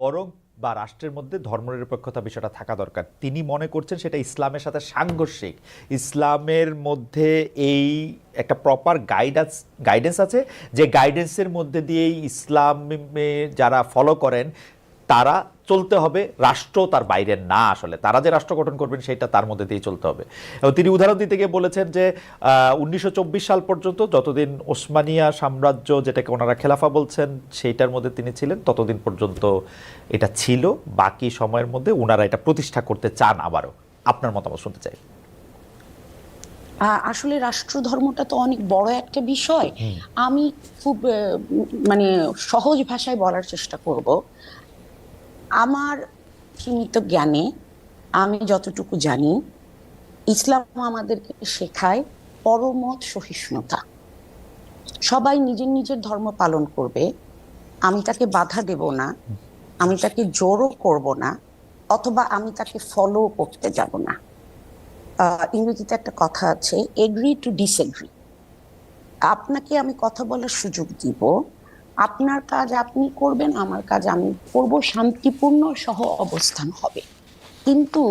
বরং বা রাষ্ট্রের মধ্যে ধর্মনিরপেক্ষতা বিষয়টা থাকা দরকার। তিনি মনে করছেন সেটা ইসলামের সাথে সাংঘর্ষিক। ইসলামের মধ্যে এই একটা প্রপার গাইডেন্স আছে, যে গাইডেন্সের মধ্যে দিয়েই ইসলামে যারা ফলো করেন তারা চলতে হবে, রাষ্ট্র তার বাইরে না। আসলে তারা যে রাষ্ট্র গঠন করবেন সেটা তার মধ্যে দিয়ে চলতে হবে। এবং তিনি উদাহরণ দিতে গিয়ে বলেছেন যে 1924 সাল পর্যন্ত, যতদিন ওসমানিয়া সাম্রাজ্য, যেটাকে ওনারা খেলাফা বলছেন, সেইটার মধ্যে তিনি ছিলেন, ততদিন পর্যন্ত এটা ছিল। বাকি সময়ের মধ্যে ওনারা এটা প্রতিষ্ঠা করতে চান আবারও। আপনার মতামত শুনতে চাই। আসলে রাষ্ট্রধর্মটা তো অনেক বড় একটা বিষয়। আমি খুব মানে সহজ ভাষায় বলার চেষ্টা করব। আমার সীমিত জ্ঞানে আমি যতটুকু জানি, ইসলাম আমাদেরকে শেখায় পরমত সহিষ্ণুতা। সবাই নিজের নিজের ধর্ম পালন করবে, আমি তাকে বাধা দেব না, আমি তাকে জোরও করব না, অথবা আমি তাকে ফলো করতে যাব না। ইংরেজিতে একটা কথা আছে, এগ্রি টু ডিসএগ্রি। আপনাকে আমি কথা বলার সুযোগ দিব, আপনার কাজ আপনি করবেন, আমার কাজ আমি করব, শান্তিপূর্ণ সহ অবস্থান হবে। কিন্তু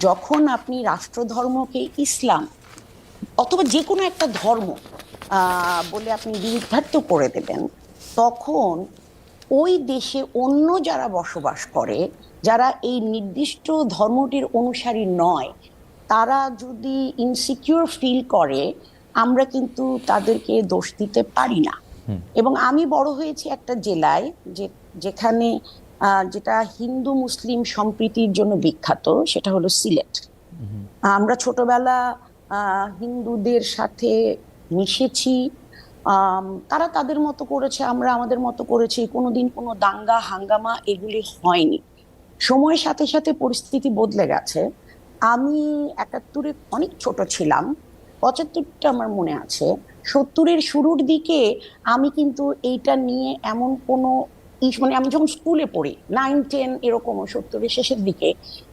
যখন আপনি রাষ্ট্রধর্মকে ইসলাম অথবা যে কোনো একটা ধর্ম বলে আপনি বিরুদ্ধার্থ করে দেবেন, তখন ওই দেশে অন্য যারা বসবাস করে, যারা এই নির্দিষ্ট ধর্মটির অনুসারী নয়, তারা যদি ইনসিকিউর ফিল করে, আমরা কিন্তু তাদেরকে দোষ দিতে পারি না। এবং আমি বড় হয়েছি একটা জেলায় যেখানে যেটা হিন্দু মুসলিম সম্প্রীতির জন্য বিখ্যাত, সেটা হলো সিলেট। আমরা ছোটবেলা হিন্দুদের সাথে মিশেছি, তারা তাদের মতো করেছে, আমরা আমাদের মতো করেছি, কোনোদিন কোনো দাঙ্গা হাঙ্গামা এগুলি হয়নি। সময়ের সাথে সাথে পরিস্থিতি বদলে গেছে। আমি 71-এ অনেক ছোট ছিলাম, 75টা আমার মনে আছে। 70-এর শুরুর দিকে আমি কিন্তু এইটা নিয়ে এমন কোনো মানে আমি যখন স্কুলে পড়ি, 9-10 এরকম, 70-এর শেষের দিকে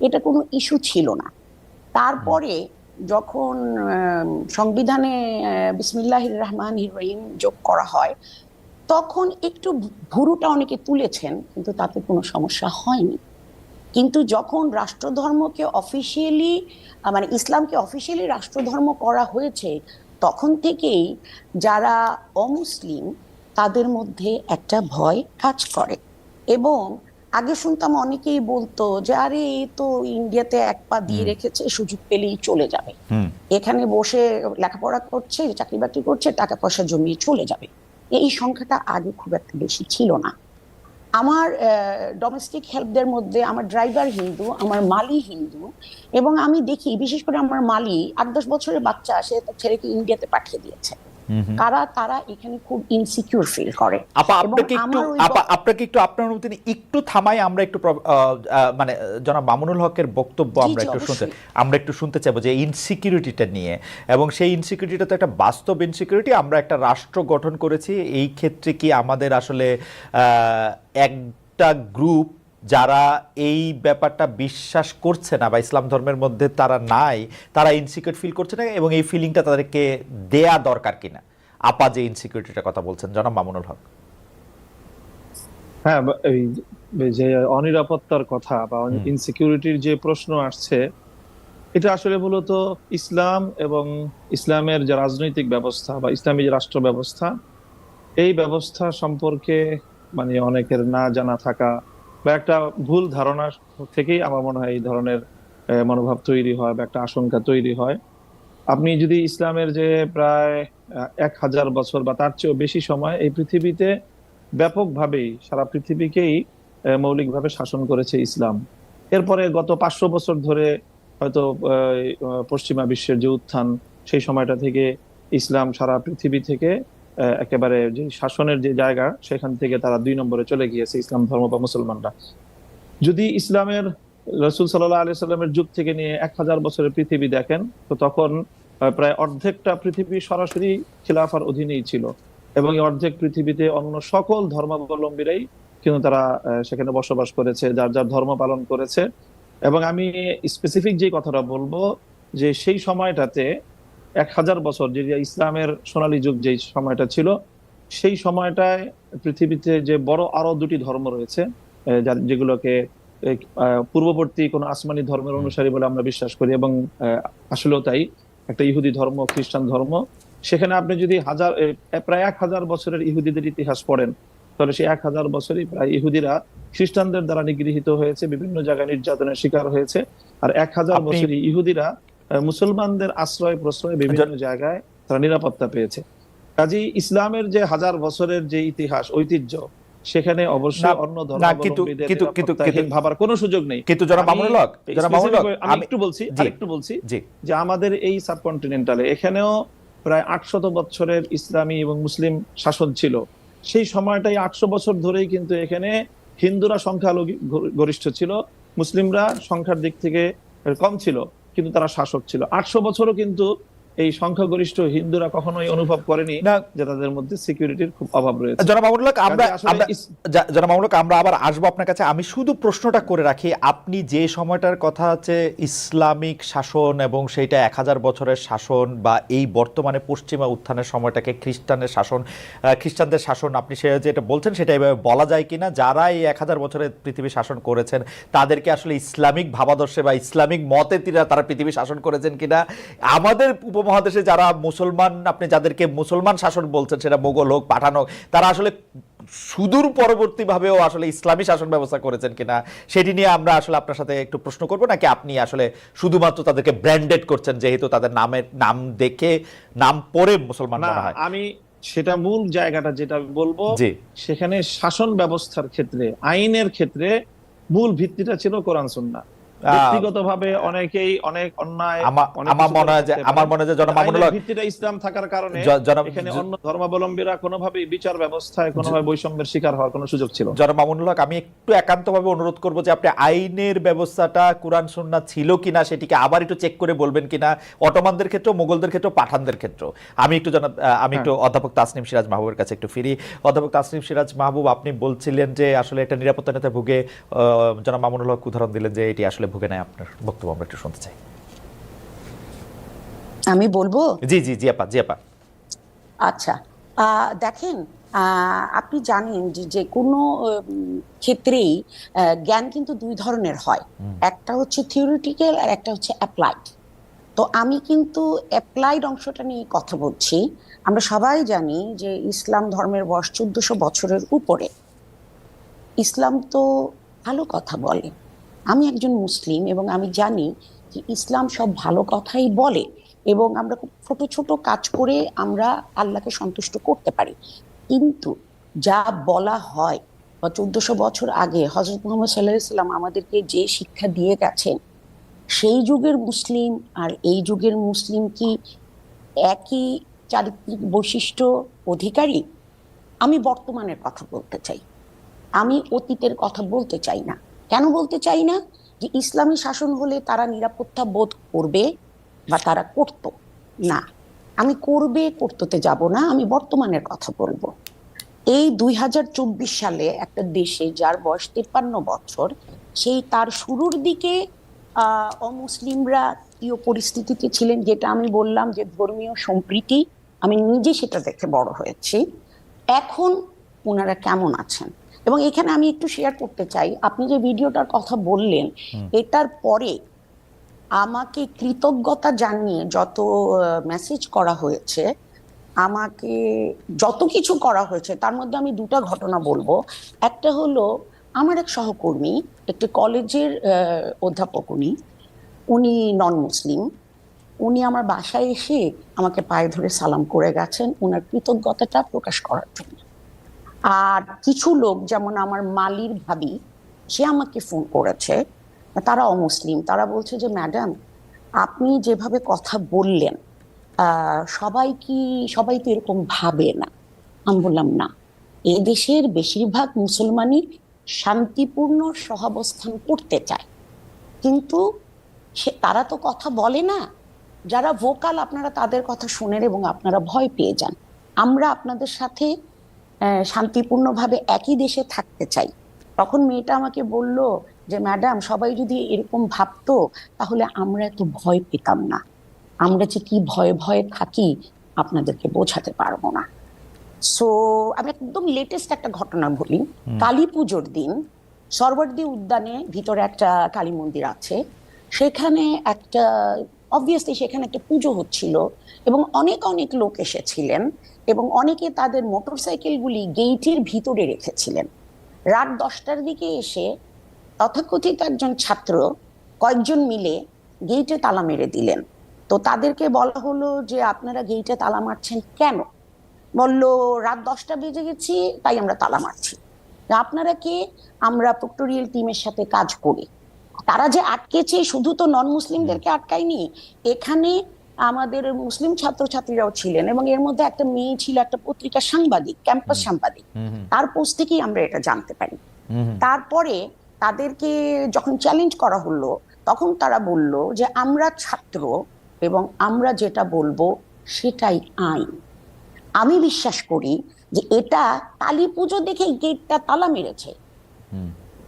এটা কোনো ইস্যু ছিল না। তারপরে যখন সংবিধানে বিসমিল্লাহির রহমানির রহিম যোগ করা হয়, তখন একটু ভুরুটা অনেকে তুলেছেন, কিন্তু তাতে কোনো সমস্যা হয়নি। কিন্তু যখন রাষ্ট্রধর্মকে অফিসিয়ালি মানে ইসলামকে অফিসিয়ালি রাষ্ট্রধর্ম করা হয়েছে, তখন থেকেই যারা অমুসলিম তাদের মধ্যে একটা ভয় কাজ করে। এবং আগে শুনতাম অনেকেই বলতো যে আরে এ তো ইন্ডিয়াতে এক পা দিয়ে রেখেছে, সুযোগ পেলেই চলে যাবে, এখানে বসে লেখাপড়া করছে, চাকরি বাকরি করছে, টাকা পয়সা জমিয়ে চলে যাবে। এই সংখ্যাটা আগে খুব একটা বেশি ছিল না। আমার ডোমেস্টিক হেল্পদের মধ্যে আমার ড্রাইভার হিন্দু, আমার মালি হিন্দু। এবং আমি দেখি বিশেষ করে আমার মালি 8-10 বছরের বাচ্চা আসে, তার ছেলেকে ইন্ডিয়াতে পাঠিয়ে দিয়েছে। তারা এখানে খুব ইনসিকিউর ফিল করে। আপা, এবং আমার ওই আপনাকে একটু আপনার অনুমতি নিয়ে একটু থামাই, আমরা একটু মানে জনাব মামুনুল হকের বক্তব্য জি আমরা জি একটু অবশ্যই। শুনতে চাইবো যে ইনসিকিউরিটিটা নিয়ে। এবং সেই ইনসিকিউরিটিটা তো একটা বাস্তব ইনসিকিউরিটি। আমরা একটা রাষ্ট্র গঠন করেছি, এই ক্ষেত্রে কি আমাদের আসলে একটা গ্রুপ যারা এই ব্যাপারটা বিশ্বাস করছে না বা ইসলাম ধর্মের মধ্যে তারা নাই, তারা ইনসিকিউর ফিল করছে না, এবং এই ফিলিংটা তাদেরকে দেয়া দরকার কিনা? আপা যে ইনসিকিউরিটিটার কথা বলছেন, জনাব মামুনুল হক। হ্যাঁ, এই যে অনিরাপত্তার কথা বা ইনসিকিউরিটির যে প্রশ্ন আসছে, এটা আসলে মূলত ইসলাম এবং ইসলামের যে রাজনৈতিক ব্যবস্থা বা ইসলামী যে রাষ্ট্র ব্যবস্থা, এই ব্যবস্থা সম্পর্কে মানে অনেকের না জানা থাকা বা একটা ভুল ধারণা থেকেই আমার মনে হয় এই ধরনের মনোভাব তৈরি হয় বা একটা আশঙ্কা তৈরি হয়। আপনি যদি ইসলামের যে প্রায় 1000 বছর বা তার চেয়েও বেশি সময় এই পৃথিবীতে ব্যাপকভাবেই সারা পৃথিবীকেই মৌলিকভাবে শাসন করেছে ইসলাম। এরপরে গত 500 বছর ধরে হয়তো পশ্চিমা বিশ্বের যে উত্থান, সেই সময়টা থেকে ইসলাম সারা পৃথিবী থেকে একেবারে যে শাসনের যে জায়গা, সেখান থেকে তারা 2 নম্বরে চলে গিয়েছে ইসলাম ধর্ম বা মুসলমানরা। যদি ইসলামের রসুল সাল্লাল্লাহু আলাইহি সাল্লামের যুগ থেকে নিয়ে 1000 বছরের পৃথিবী দেখেন, তো তখন প্রায় অর্ধেকটা পৃথিবী সরাসরি খিলাফার অধীনেই ছিল, এবং এই অর্ধেক পৃথিবীতে অন্য সকল ধর্মাবলম্বীরাই কিন্তু তারা সেখানে বসবাস করেছে, যার যার ধর্ম পালন করেছে। এবং আমি স্পেসিফিক যে কথাটা বলবো, যে সেই সময়টাতে 1000 বছর যে ইসলামের সোনালী যুগ যে সময়টা ছিল, সেই সময়টায় পৃথিবীতে যে বড় আরো 2টি ধর্ম রয়েছে, যেগুলোকে পূর্ববর্তী কোন আসমানি ধর্মের অনুসারী বলে আমরা বিশ্বাস করি, এবং আসলেও তাই, একটা ইহুদি ধর্ম, খ্রিস্টান ধর্ম। সেখানে আপনি যদি প্রায় 1000 বছরের ইহুদিদের ইতিহাস পড়েন, তাহলে সেই 1000 বছরই প্রায় ইহুদিরা খ্রিস্টানদের দ্বারা নিগৃহীত হয়েছে, বিভিন্ন জায়গায় নির্যাতনের শিকার হয়েছে। আর 1000 বছরই ইহুদিরা মুসলমানদের আশ্রয় প্রশ্রয় বিভিন্ন জায়গায় তারা নিরাপত্তা পেয়েছে। কাজেই ইসলামের যে 1000 বছরের যে ইতিহাস, ঐতিহ্য, সেখানে অবশ্যই অন্য ধর্মাবলম্বীদের নিরাপত্তাহীন ভাবার কোনো সুযোগ নেই। কিন্তু জনাব মামুনুল হক, আমি একটু বলছি যে আমাদের এই সাবকন্টিনেন্টালে এখানেও প্রায় 800 বছরের ইসলামী এবং মুসলিম শাসন ছিল। সেই সময়টাই 800 বছর ধরেই কিন্তু এখানে হিন্দুরা সংখ্যাগরিষ্ঠ ছিল, মুসলিমরা সংখ্যার দিক থেকে কম ছিল, কিন্তু তারা শাসক ছিল। 800 বছরও কিন্তু এই সংখ্যাগরিষ্ঠ হিন্দুরা কখনোই অনুভব করেনি যে তাদের মধ্যে সিকিউরিটির খুব অভাব রয়েছে। জনাব মামুনুল হক, আমরা আবার আসবো আপনার কাছে। আমি শুধু প্রশ্নটা করে রাখি, আপনি যে সময়টার কথা আছে ইসলামিক শাসন এবং সেইটা 1000 বছরের শাসন, বা এই বর্তমানে পশ্চিমা উত্থানের সময়টাকে খ্রিস্টানদের শাসন, আপনি সে যেটা বলছেন সেটা এভাবে বলা যায় কিনা? যারা এই 1000 বছরের পৃথিবী শাসন করেছেন তাদেরকে আসলে ইসলামিক ভাবাদর্শে বা ইসলামিক মতে তারা পৃথিবী শাসন করেছেন কিনা? আমাদের উপমহাদেশে যারা মুসলমান, আপনি যাদেরকে মুসলমান শাসন বলছেন, সেটা মোগল হোক, পাঠান হোক, তারা আসলে সুদূর পরবর্তীভাবেও আসলে ইসলামী শাসন ব্যবস্থা করেছেন কিনা, সেটি নিয়ে আমরা আসলে আপনার সাথে একটু প্রশ্ন করব। নাকি আপনি আসলে শুধুমাত্র তাদেরকে ব্র্যান্ডেড করছেন, যেহেতু তাদের নাম দেখে, নাম পড়ে মুসলমান মনে হয়? আমি সেটা মূল জায়গাটা যেটা বলবো, সেখানে শাসন ব্যবস্থার ক্ষেত্রে, আইনের ক্ষেত্রে মূল ভিত্তিটা ছিল কোরআন সুন্নাহ। ব্যক্তিগতভাবে অনেকেই অনেক অন্যায়, আমার মনে হয় যে জনাব মামুনুল হক, ভিত্তিটা ইসলাম থাকার কারণে এখানে অন্য ধর্মাবলম্বীরা কোনোভাবেই বিচার ব্যবস্থায় কোনোভাবে বৈষম্যের শিকার হওয়ার কোনো সুযোগ ছিল। জনাব মামুনুল হক, আমি একটু একান্তভাবে অনুরোধ করব যে আপনি আইনের ব্যবস্থাটা কোরআন সুন্নাহ ছিল কিনা সেটিকে আবার একটু চেক করে বলবেন কিনা, অটোমানদের ক্ষেত্রে, মোগলদের ক্ষেত্রে, পাঠানদের ক্ষেত্রে। আমি একটু অধ্যাপক তাসনিম সিরাজ মাহবুবের কাছে একটু ফিরি। অধ্যাপক তাসনিম সিরাজ মাহবুব, আপনি বলছিলেন যে আসলে একটা নিরাপত্তাহীনতা ভুগে, জনাব মামুনুল হক উদাহরণ দিলেন যে এটি আসলে ভুগে নাই। আপনার বক্তব্য আমরা একটু শুনতে চাই। আমি বলবো? জি আপা। আচ্ছা, দেখেন, আপনি জানেন যে কোনো ক্ষেত্রেই জ্ঞান কিন্তু দুই ধরনের হয়, একটা হচ্ছে থিওরিটিক্যাল আর একটা হচ্ছে অ্যাপ্লাইড। তো আমি কিন্তু অ্যাপ্লাইড অংশটা নিয়ে কথা বলছি। আমরা সবাই জানি যে ইসলাম ধর্মের বয়স 1400 বছরের উপরে। ইসলাম তো ভালো কথা বলে। আমি একজন মুসলিম এবং আমি জানি যে ইসলাম সব ভালো কথাই বলে, এবং আমরা খুব ছোট ছোট কাজ করে আমরা আল্লাহকে সন্তুষ্ট করতে পারি। কিন্তু যা বলা হয়, বা 1400 বছর আগে হযরত মুহাম্মদ সাল্লাল্লাহু আলাইহি ওয়াসাল্লাম আমাদেরকে যে শিক্ষা দিয়ে গেছেন, সেই যুগের মুসলিম আর এই যুগের মুসলিম কি একই চারিত্রিক বৈশিষ্ট্য অধিকারী? আমি বর্তমানের কথা বলতে চাই, আমি অতীতের কথা বলতে চাই না। কেন বলতে চাই না? যে ইসলামী শাসন হলে তারা নিরাপত্তা বোধ করবে বা তারা করতো না। আমি করতে যাব না, আমি বর্তমানের কথা বলবো। এই 2024 সালে একটা দেশে যার বয়স 53 বছর, সেই তার শুরুর দিকে অমুসলিমরা কি পরিস্থিতিতে ছিলেন, যেটা আমি বললাম যে ধর্মীয় সম্প্রীতি, আমি নিজে সেটা দেখে বড় হয়েছি। এখন ওনারা কেমন আছেন? এবং এখানে আমি একটু শেয়ার করতে চাই, আপনি যে ভিডিওটার কথা বললেন, এটার পরে আমাকে কৃতজ্ঞতা জানিয়ে যত মেসেজ করা হয়েছে, আমাকে যত কিছু করা হয়েছে, তার মধ্যে আমি দুটো ঘটনা বলবো। একটা হলো, আমার এক সহকর্মী, একটি কলেজের অধ্যাপক, উনি নন মুসলিম, উনি আমার বাসায় এসে আমাকে পায়ে ধরে সালাম করে গেছেন ওনার কৃতজ্ঞতাটা প্রকাশ করার জন্য। আর কিছু লোক, যেমন আমার মালির ভাবি, সে আমাকে ফোন করেছে, তারা অমুসলিম, তারা বলছে যে ম্যাডাম, আপনি যেভাবে কথা বললেন, সবাই তো এরকম ভাবে না। আমি বললাম, না, এ দেশের বেশিরভাগ মুসলমানই শান্তিপূর্ণ সহাবস্থান করতে চায়, কিন্তু তারা তো কথা বলে না। যারা ভোকাল, আপনারা তাদের কথা শোনেন এবং আপনারা ভয় পেয়ে যান। আমরা আপনাদের সাথে শান্তিপূর্ণভাবে একই দেশে থাকতে চাই। তখন মেয়েটা আমাকে বলল যে ম্যাডাম, সবাই যদি এরকম ভাবতো তাহলে আমরা এত ভয় পেতাম না। আমরা যে কি ভয়ে ভয়ে থাকি আপনাদেরকে বোঝাতে পারবো না। সো আমি একদম লেটেস্ট একটা ঘটনা বলি। কালী পুজোর দিন সরবর্দী উদ্যানে ভিতরে একটা কালী মন্দির আছে, সেখানে একটা অবভিয়াসলি সেখানে একটা পুজো হচ্ছিল এবং অনেক অনেক লোক এসেছিলেন এবং অনেকে তাদের মোটরসাইকেলগুলি গেইটের ভিতরে রেখেছিলেন। রাত 10টার দিকে এসে তথাকথিত একজন ছাত্র কয়েকজন মিলে গেইটে তালা মেরে দিলেন। তো তাদেরকে বলা হলো যে আপনারা গেইটে তালা মারছেন কেন? বললো রাত 10টা বেজে গেছি তাই আমরা তালা মারছি। আপনারা কে? আমরা প্রক্টোরিয়াল টিমের সাথে কাজ করি। তারা যে আটকেছে শুধু তো নন মুসলিমদেরকে আটকায়নি, এখানে আমাদের মুসলিম ছাত্রছাত্রীরাও ছিলেন এবং এর মধ্যে একটা মেয়ে ছিল, একটা পত্রিকার সাংবাদিক, ক্যাম্পাস সাংবাদিক। তার পোস্ট থেকেই আমরা এটা জানতে পারি। তারপরে তাদেরকে যখন চ্যালেঞ্জ করা হলো তখন তারা বলল যে আমরা ছাত্র এবং আমরা যেটা বলবো সেটাই আইন। আমি বিশ্বাস করি যে এটা কালী পুজো দেখে গেটটা তালা মেরেছে।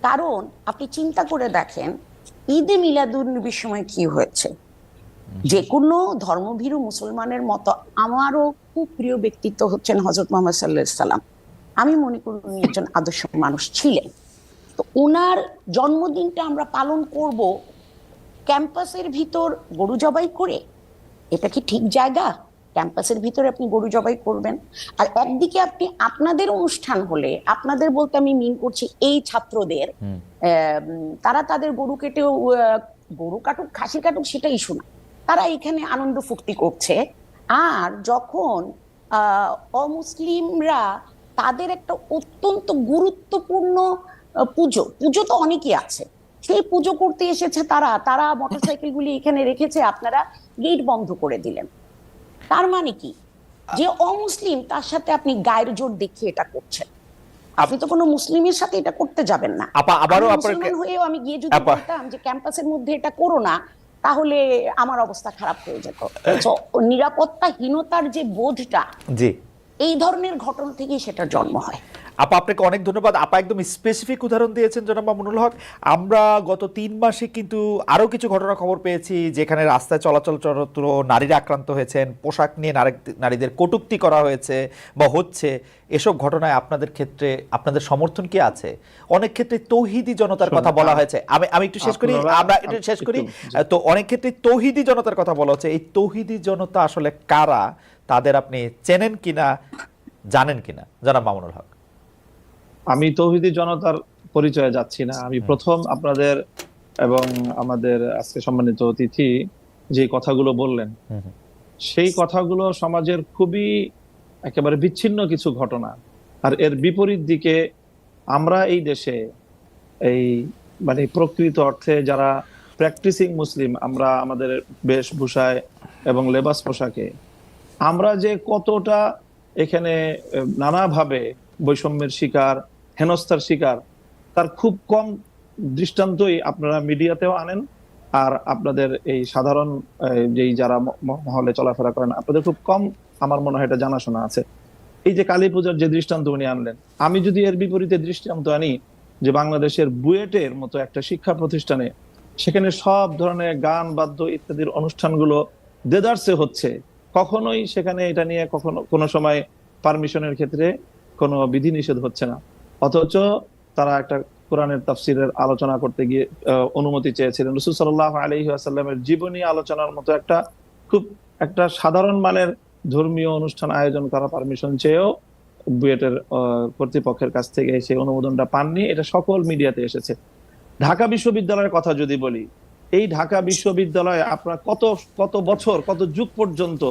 কারণ আপনি চিন্তা করে দেখেন ঈদে মিলাদুন্নবীর সময় কি হয়েছে। যে কোনো ধর্মভীরু মুসলমানের মতো আমারও খুব প্রিয় ব্যক্তিত্ব হচ্ছেন হযরত মুহাম্মদ সাল্লাল্লাহু আলাইহি সাল্লাম। আমি মনে করি উনি একজন আদর্শ মানুষ ছিলেন। তো ওনার জন্মদিনটা আমরা পালন করব ক্যাম্পাসের ভিতর গরু জবাই করে? এটা কি ঠিক জায়গা? ক্যাম্পাসের ভিতরে আপনি গরু জবাই করবেন? আর একদিকে আপনি আপনাদের অনুষ্ঠান হলে, আপনাদের বলতে আমি মিন করছি এই ছাত্রদের, তারা তাদের গরু কেটেও, গরু কাটুক খাসি কাটুক সেটা ইস্যু না, তারা এখানে আনন্দ ফুর্তি করছে। আর যখন অমুসলিমরা তাদের একটা অত্যন্ত গুরুত্বপূর্ণ পুজো তো অনেকই আছে, সেই পুজো করতে এসেছে তারা মোটরসাইকেলগুলি এখানে রেখেছে, আপনারা গেট বন্ধ করে দিলেন। তার মানে কি? যে অমুসলিম তার সাথে আপনি গায়ের জোর দেখিয়ে এটা করছেন। আপনি তো কোনো মুসলিমের সাথে এটা করতে যাবেন না। আবারও মুসলমান হয়েও আমি গিয়ে যদি বলতাম যে ক্যাম্পাসের মধ্যে এটা করো না, তাহলে আমার অবস্থা খারাপ হয়ে যেত। নিরাপত্তাহীনতার যে বোধটা, জি, এই ধরনের ঘটনা থেকেই সেটার জন্ম হয়। আপা আপনাকে অনেক ধন্যবাদ। আপা একদম স্পেসিফিক উদাহরণ দিয়েছেন জনাব মামুনুল হক। আমরা গত 3 মাসে কিন্তু আরও কিছু ঘটনা খবর পেয়েছি যেখানে রাস্তায় চলাচলরত নারীরা আক্রান্ত হয়েছেন, পোশাক নিয়ে নারীদের কটূক্তি করা হয়েছে বা হচ্ছে। এসব ঘটনায় আপনাদের ক্ষেত্রে আপনাদের সমর্থন কি আছে? অনেক ক্ষেত্রে তৌহিদি জনতার কথা বলা হয়েছে। আমি একটু শেষ করি, আমরা একটু শেষ করি। তো অনেক ক্ষেত্রে তৌহিদি জনতার কথা বলা হচ্ছে। এই তৌহিদি জনতা আসলে কারা? তাদের আপনি চেনেন কিনা, জানেন কিনা জনাব মামুনুল হক? আমি তৌহিদি জনতার পরিচয়ে যাচ্ছি না। আমি প্রথম আপনাদের এবং আমাদের আজকে সম্মানিত অতিথি যে কথাগুলো বললেন, সেই কথাগুলো সমাজের খুবই একেবারে বিচ্ছিন্ন কিছু ঘটনা। আর এর বিপরীত দিকে আমরা এই দেশে এই মানে প্রকৃত অর্থে যারা প্র্যাকটিসিং মুসলিম, আমরা আমাদের বেশভূষায় এবং লেবাস পোশাকে আমরা যে কতটা এখানে নানাভাবে বৈষম্যের শিকার, হেনস্থার শিকার, তার খুব কম দৃষ্টান্তই আপনারা মিডিয়াতেও আনেন। আর আপনাদের এই সাধারণ যেই যারা মহলে চলাফেরা করেন, আপনাদের খুব কম আমার মনে হয় এটা জানাশোনা আছে। এই যে কালী পূজার যে দৃষ্টান্ত উনি আনলেন, আমি যদি এর বিপরীতে দৃষ্টান্ত আনি যে বাংলাদেশের বুয়েটের মতো একটা শিক্ষা প্রতিষ্ঠানে, সেখানে সব ধরনের গান বাদ্য ইত্যাদির অনুষ্ঠানগুলো দেদারসে হচ্ছে, কখনোই সেখানে এটা নিয়ে কখনো কোনো সময় পারমিশনের ক্ষেত্রে কোনো বিধিনিষেধ হচ্ছে না। অথচ তারা একটা কোরআনের তাফসিরের আলোচনা করতে গিয়ে অনুমতি চেয়েছিলেন। রাসূল সাল্লাল্লাহু আলাইহি ওয়াসাল্লামের জীবনী আলোচনার মতো খুব একটা সাধারণ মানের ধর্মীয় অনুষ্ঠান আয়োজন করা পারমিশন চেয়েও বুয়েটের কর্তৃপক্ষের কাছ থেকে সেই অনুমোদনটা পাননি। এটা সকল মিডিয়াতে এসেছে। ঢাকা বিশ্ববিদ্যালয়ের কথা যদি বলি, এই ঢাকা বিশ্ববিদ্যালয়ে আপনার কত বছর, কত যুগ পর্যন্ত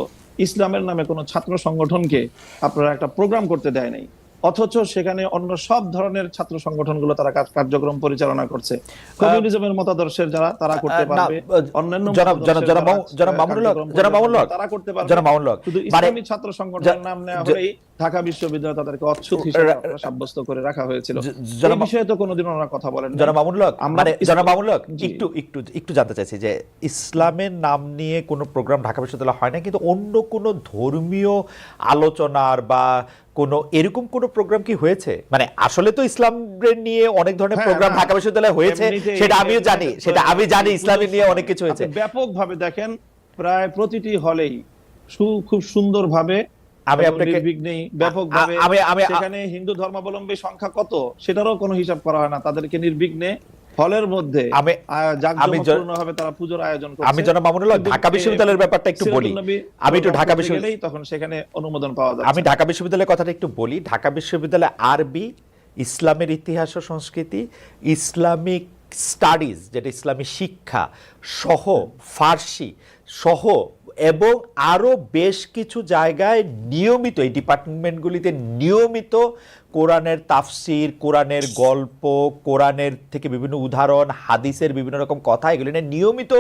ইসলামের নামে কোনো ছাত্র সংগঠনকে আপনারা একটা প্রোগ্রাম করতে দেয় নাই, অথচ সেখানে অন্য সব ধরনের ছাত্র সংগঠনগুলো তারা কার্যক্রম পরিচালনা করছে। কমিউনিজমের মতাদর্শের যারা, তারা করতে পারবে, অন্যান্য তারা করতে পারবে। শুধু ইসলামী ছাত্র সংগঠনের নাম নেওয়া হলেই ঢাকা বিশ্ববিদ্যালয় তাদেরকে অচ্ছুত হিসেবে সাব্যস্ত করে রাখা হয়েছিল। এই বিষয়ে তো কোনোদিন ওনারা কথা বলেন। জনাব মামুনুল হক, একটু জানতে চাইছি যে ইসলামের নাম নিয়ে কোনো প্রোগ্রাম ঢাকা বিশ্ববিদ্যালয় হয় না, কিন্তু অন্য কোনো ধর্মীয় আলোচনার বা কোনো এরকম কোনো প্রোগ্রাম কি হয়েছে? মানে আসলে তো ইসলামের নিয়ে অনেক ধরনের প্রোগ্রাম ঢাকা বিশ্ববিদ্যালয়ে হয়েছে, সেটা আমিও জানি, ইসলামের নিয়ে অনেক কিছু হয়েছে। ব্যাপকভাবে দেখেন, প্রায় প্রতিটি হলেই খুব সুন্দরভাবে আমি এবং আপনাকে নির্বিঘ্নেই ব্যাপকভাবে সেখানে হিন্দু ধর্মাবলম্বী সংখ্যা কত সেটারও কোনো হিসাব করা হয় না, তাদেরকে নির্বিঘ্নে হলের মধ্যে জাঁকজমকপূর্ণভাবে তারা পূজার আয়োজন করছে। আমি জনাব মামুনুল্লাহ ঢাকা বিশ্ববিদ্যালয়ের ব্যাপারটা একটু বলি, আমি একটু ঢাকা বিশ্ববিদ্যালয় তখন সেখানে অনুমোদন পাওয়া যায়। আমি ঢাকা বিশ্ববিদ্যালয়ের কথাটা একটু বলি। ঢাকা বিশ্ববিদ্যালয়ে আরবি, ইসলামের ইতিহাস ও সংস্কৃতি, ইসলামিক স্টাডিজ যেটা ইসলামী শিক্ষা সহ, ফার্সি সহ এবং আরও বেশ কিছু জায়গায় নিয়মিত এই ডিপার্টমেন্টগুলিতে নিয়মিত কোরআনের তাফসির, কোরআনের গল্প, কোরআনের থেকে বিভিন্ন উদাহরণ, হাদিসের বিভিন্ন রকম কথা, এগুলি নিয়ে নিয়মিত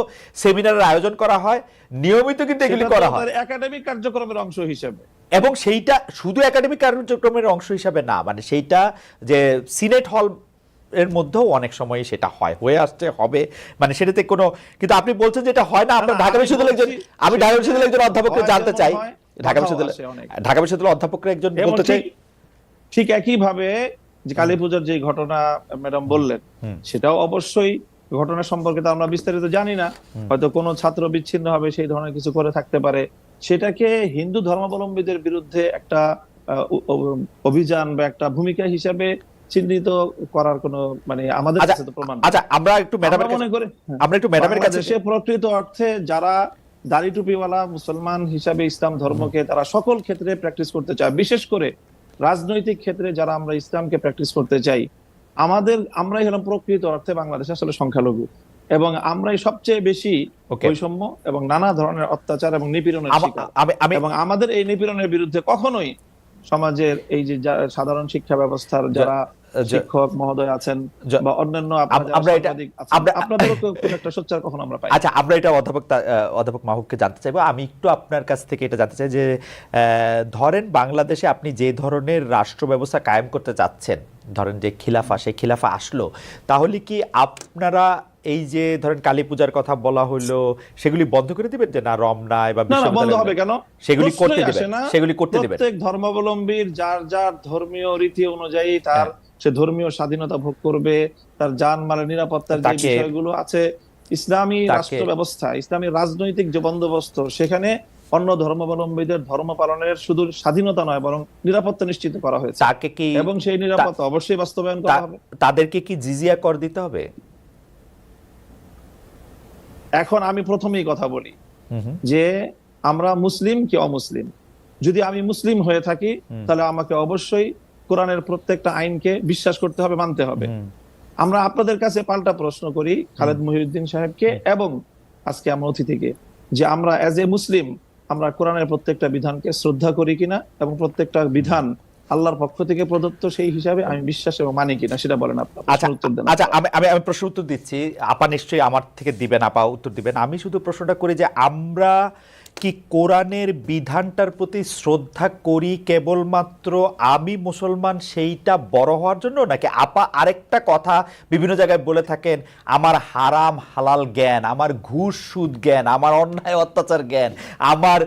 সেমিনারের আয়োজন করা হয়। নিয়মিত কিন্তু এগুলি করা হয় একাডেমিক কার্যক্রমের অংশ হিসেবে, এবং সেইটা শুধু একাডেমিক কার্যক্রমের অংশ হিসাবে না, মানে সেইটা যে সিনেট হল এর মধ্যেও অনেক সময় সেটা হয়ে আসছে, হবে, মানে সেটাতে কোনো, কিন্তু আপনি বলছেন যে এটা হয় না। আমরা ঢাকা বিশ্ববিদ্যালয়ের একজন, আমি ঢাকা বিশ্ববিদ্যালয়ের একজন অধ্যাপককে জানতে চাই, ঢাকা বিশ্ববিদ্যালয়ের অধ্যাপকরা একজন বলতে চাই ঠিক একই ভাবে যে কালী পূজার যে ঘটনা ম্যাডাম বললেন, সেটাও অবশ্যই ঘটনা সম্পর্কে তো আমরা বিস্তারিত জানি না, হয়তো কোনো ছাত্র বিচ্ছিন্ন হবে সেই ধরনের কিছু করে থাকতে পারে, সেটাকে হিন্দু ধর্মাবলম্বীদের বিরুদ্ধে একটা অভিযান বা একটা ভূমিকা হিসাবে চিহ্নিত করার কোনো মানে আমাদের কাছে তো প্রমাণ। আচ্ছা, আমরা একটু ম্যাডামের কাছে সে প্রকৃত অর্থে যারা দাড়ি টুপিওয়ালা মুসলমান হিসাবে ইসলাম ধর্মকে তারা সকল ক্ষেত্রে প্র্যাকটিস করতে চায়, বিশেষ করে রাজনৈতিক ক্ষেত্রে যারা আমরা ইসলামকে প্র্যাকটিস করতে চাই, আমরাই হলাম প্রকৃত অর্থে বাংলাদেশে আসলে সংখ্যালঘু, এবং আমরাই সবচেয়ে বেশি বৈষম্য এবং নানা ধরনের অত্যাচার এবং নিপীড়নের শিকার, এবং আমাদের এই নিপীড়নের বিরুদ্ধে কখনোই সমাজের এই যে সাধারণ শিক্ষা ব্যবস্থার যারা শিক্ষক মহোদয় আছেন বা অন্যান্য আপনাদেরও খুব একটা সোচ্চার কখনো আমরা পাই। আচ্ছা, আমরা এটা অধ্যাপক মাহবুবকে জানতে চাইবো। আমি একটু আপনার কাছ থেকে এটা জানতে চাই যে ধরেন বাংলাদেশে আপনি যে ধরনের রাষ্ট্র ব্যবস্থা কায়েম করতে চাচ্ছেন, ধরেন যে খিলাফা, সেই খিলাফা আসলো, তাহলে কি আপনারা এই যে ধরেন কালী পূজার কথা বলা হলো সেগুলি বন্ধ করে দিবেন, যে না রমনায় বা বন্ধ হবে কেন, সেগুলি করতে দিবেন, সেগুলি করতে দিবেন? প্রত্যেক ধর্মাবলম্বীর যার যার ধর্মীয় রীতি অনুযায়ী তার সে ধর্মীয় স্বাধীনতা ভোগ করবে, তার জানমালের নিরাপত্তার যে বিষয়গুলো আছে, ইসলামী রাষ্ট্র ব্যবস্থা, ইসলামী রাজনৈতিক যে বন্দোবস্ত, সেখানে অন্য ধর্মাবলম্বীদের ধর্ম পালনের শুধু স্বাধীনতা নয় বরং নিরাপত্তা নিশ্চিত করা হয়েছে, এবং সেই নিরাপত্তা অবশ্যই বাস্তবায়ন করা হবে। তাদেরকে কি জিজিয়া কর দিতে হবে? এখন আমি প্রথমেই কথা বলি যে আমরা মুসলিম কি অমুসলিম। যদি আমি মুসলিম হয়ে থাকি তাহলে আমাকে অবশ্যই কোরআনের প্রত্যেকটা আইনকে বিশ্বাস করতে হবে, মানতে হবে। আমরা আপনাদের কাছে পাল্টা প্রশ্ন করি খালেদ মহিউদ্দিন সাহেবকে এবং আজকে আমরা অতিথিকে, যে আমরা এজ এ মুসলিম আমরা কোরআনের প্রত্যেকটা বিধানকে শ্রদ্ধা করি কিনা, এবং প্রত্যেকটা বিধান আল্লাহর পক্ষ থেকে প্রদত্ত সেই হিসাবে আমি বিশ্বাস এবং মানি কিনা, সেটা বলেন আপনার। আচ্ছা, আমি প্রশ্ন উত্তর দিচ্ছি, আপা নিশ্চয়ই আমার থেকে দিবেন, আপা উত্তর দিবেন। আমি শুধু প্রশ্নটা করি যে আমরা কি কোরআনের বিধানটার প্রতি শ্রদ্ধা করি কেবলমাত্র আমি মুসলমান সেইটা বড় হওয়ার জন্য, নাকি আপা আরেকটা কথা বিভিন্ন জায়গায় বলে থাকেন, আমার হারাম হালাল জ্ঞান, আমার ঘুষ সুদ জ্ঞান, আমার অন্যায় অত্যাচার জ্ঞান, আমার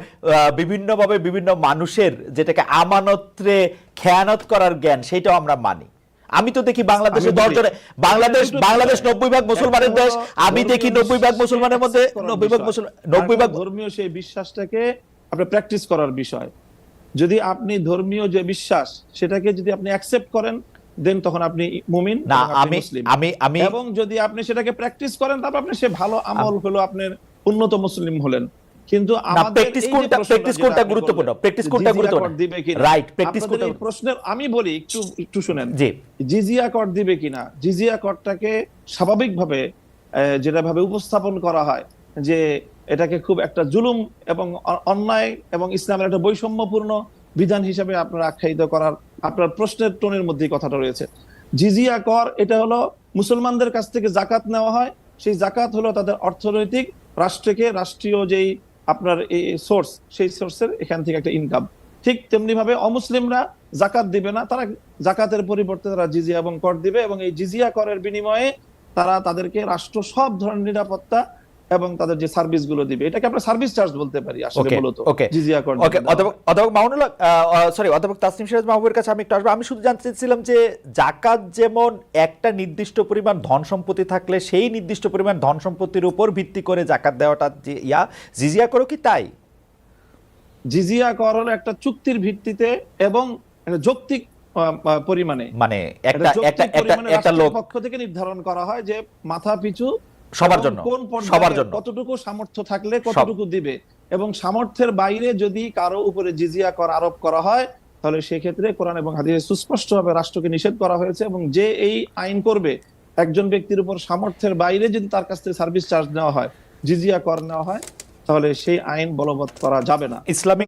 বিভিন্নভাবে বিভিন্ন মানুষের যেটাকে আমানত্রে খেয়ানত করার জ্ঞান, সেইটাও আমরা মানি। আমি তো দেখি বাংলাদেশে বাংলাদেশ 90% মুসলমানের দেশ, আমি দেখি 90% মুসলমানের মধ্যে 90% ধর্মীয় সেই বিশ্বাসটাকে আপনি প্র্যাকটিস করার বিষয়। যদি আপনি ধর্মীয় যে বিশ্বাস সেটাকে যদি আপনি অ্যাকসেপ্ট করেন, দেন তখন আপনি মুমিন না, আমি এবং যদি আপনি সেটাকে প্র্যাকটিস করেন তারপর আপনি সে ভালো আমল হলো, আপনি উন্নত মুসলিম হলেন। কিন্তু আমি বলি একটু শুনেন, জিজিয়া কর দিবে কিনা, জিজিয়া করটাকে স্বাভাবিকভাবে যেটা ভাবে উপস্থাপন করা হয় যে এটাকে খুব একটা জুলুম এবং অন্যায় এবং ইসলামের একটা বৈষম্যপূর্ণ বিধান হিসেবে আপনার আখ্যায়িত করার আপনার প্রশ্নের টোনের মধ্যে কথাটা রয়েছে। জিজিয়া কর এটা হলো মুসলমানদের কাছ থেকে জাকাত নেওয়া হয়, সেই জাকাত হলো তাদের অর্থনৈতিক রাষ্ট্রীয় যেই আপনার এই সোর্স, সেই সোর্সের এখান থেকে একটা ইনকাম। ঠিক তেমনি ভাবে অমুসলিমরা জাকাত দিবে না, তারা জাকাতের পরিবর্তে তারা জিজিয়া এবং কর দিবে, এবং এই জিজিয়া করের বিনিময়ে তারা তাদেরকে রাষ্ট্র সব ধরনের নিরাপত্তা এবং তাদের যে সার্ভিস গুলো দিবে, এটাকে আমরা সার্ভিস চার্জ বলতে পারি আসলে মূলত জিজিয়া কর। অধ্যাপক মামুনুল্লাহ, অধ্যাপক তাসনিম সিরাজ মাহবুবের কাছে আমি একটু আসবো। আমি শুধু জানতে চাইছিলাম যে জাকাত যেমন একটা নির্দিষ্ট পরিমাণ ধন সম্পত্তি থাকলে সেই নির্দিষ্ট পরিমাণ ধন সম্পত্তির উপর ভিত্তি করে জাকাত দেওয়াটা জিজিয়া করো কি তাই? জিজিয়া কর হলো একটা চুক্তির ভিত্তিতে এবং একটা যৌক্তিক পরিমাণে, মানে একটা একটা যৌক্তিক একটা একটা পরিমাণে একটা রাষ্ট্রের লোক পক্ষ থেকে নির্ধারণ করা হয় যে মাথা পিছু সবার এবং জন্য, কোন পর্যায়ে সবার জন্য। কতটুকু সামর্থ্য থাকলে কতটুকু দিবে, এবং সামর্থ্যের বাইরে যদি কারো উপরে জিজিয়া কর আরোপ করা হয় তাহলে সেক্ষেত্রে কোরআন এবং হাদিসে সুস্পষ্টভাবে রাষ্ট্রকে নিষেধ করা হয়েছে, এবং যে এই আইন করবে একজন ব্যক্তির উপর সামর্থ্যের বাইরে যদি তার কাছ থেকে সার্ভিস চার্জ নেওয়া হয়, জিজিয়া কর নেওয়া হয়, তাহলে সেই আইন বলবৎ করা যাবে না। ইসলামিক